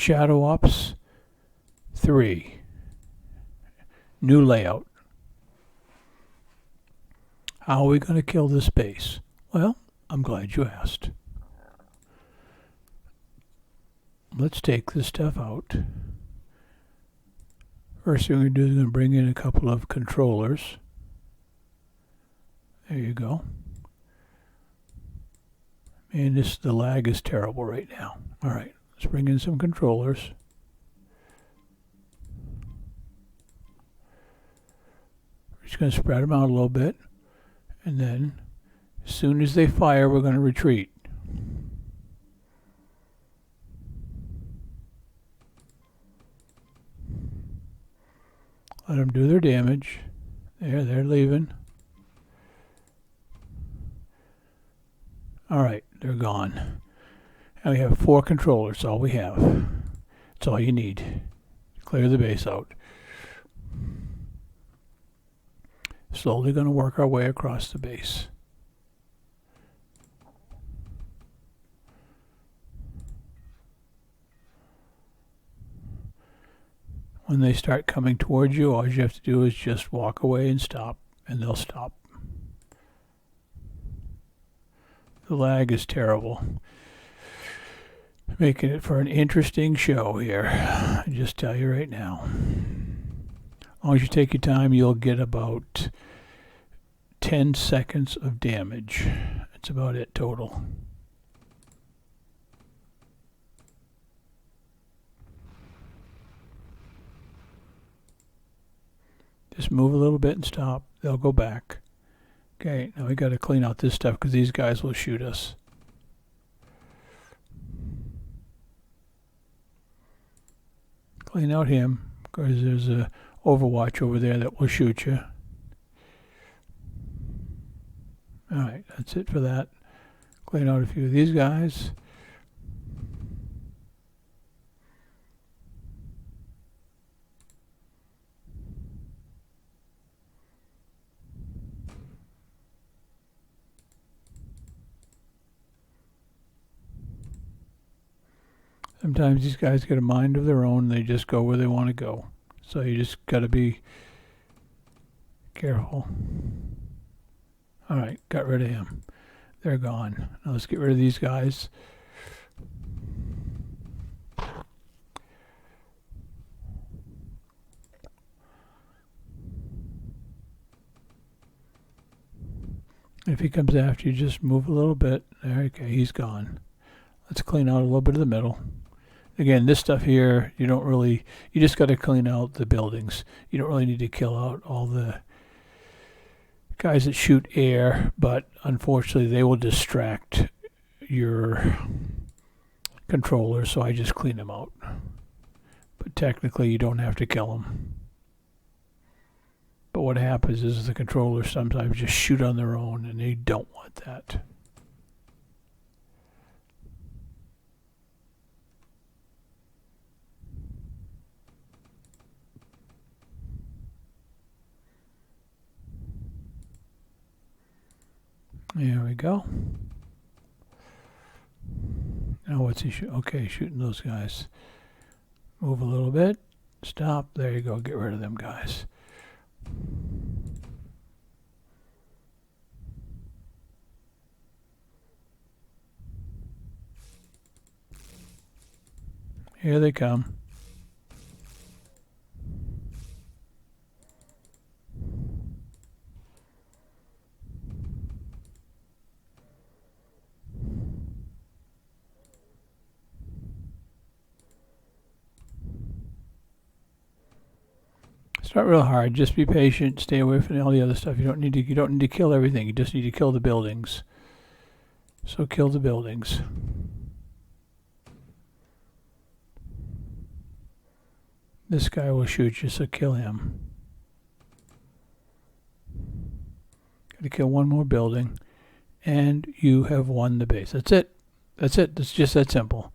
Shadow Ops 3. New layout. How are we going to kill this base? Well, I'm glad you asked. Let's take this stuff out. First thing we're going to do is going to bring in a couple of controllers. There you go. And the lag is terrible right now. All right, let's bring in some controllers. We're just going to spread them out a little bit. And then, as soon as they fire, we're going to retreat. Let them do their damage. There, they're leaving. All right, they're gone. And we have 4 controllers, all we have. That's all you need. Clear the base out. Slowly going to work our way across the base. When they start coming towards you, all you have to do is just walk away and stop, and they'll stop. The lag is terrible. Making it for an interesting show here. I just tell you right now. As long as you take your time, you'll get about 10 seconds of damage. That's about it total. Just move a little bit and stop. They'll go back. Okay, now we got to clean out this stuff because these guys will shoot us. Clean out him because there's a Overwatch over there that will shoot you. Alright, that's it for that. Clean out a few of these guys. Sometimes these guys get a mind of their own. They just go where they want to go. So you just got to be careful. All right, got rid of him. They're gone. Now let's get rid of these guys. If he comes after you, just move a little bit. There, okay, he's gone. Let's clean out a little bit of the middle. Again, this stuff here, you just got to clean out the buildings. You don't really need to kill out all the guys that shoot air, but unfortunately they will distract your controller, so I just clean them out. But technically you don't have to kill them. But what happens is the controllers sometimes just shoot on their own, and they don't want that. There we go. Now what's he shooting? Okay, shooting those guys. Move a little bit. Stop. There you go. Get rid of them guys. Here they come. It's not real hard. Just be patient. Stay away from all the other stuff. You don't need to kill everything. You just need to kill the buildings. So kill the buildings. This guy will shoot you, so kill him. Gotta kill one more building, and you have won the base. That's it. That's it. It's just that simple.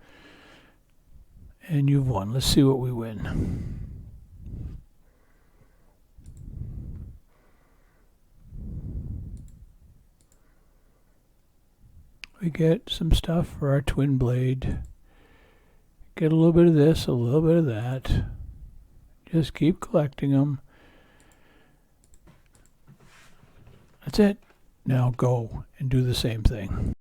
And you've won. Let's see what we win. We get some stuff for our twin blade. Get a little bit of this, a little bit of that. Just keep collecting them. That's it. Now go and do the same thing.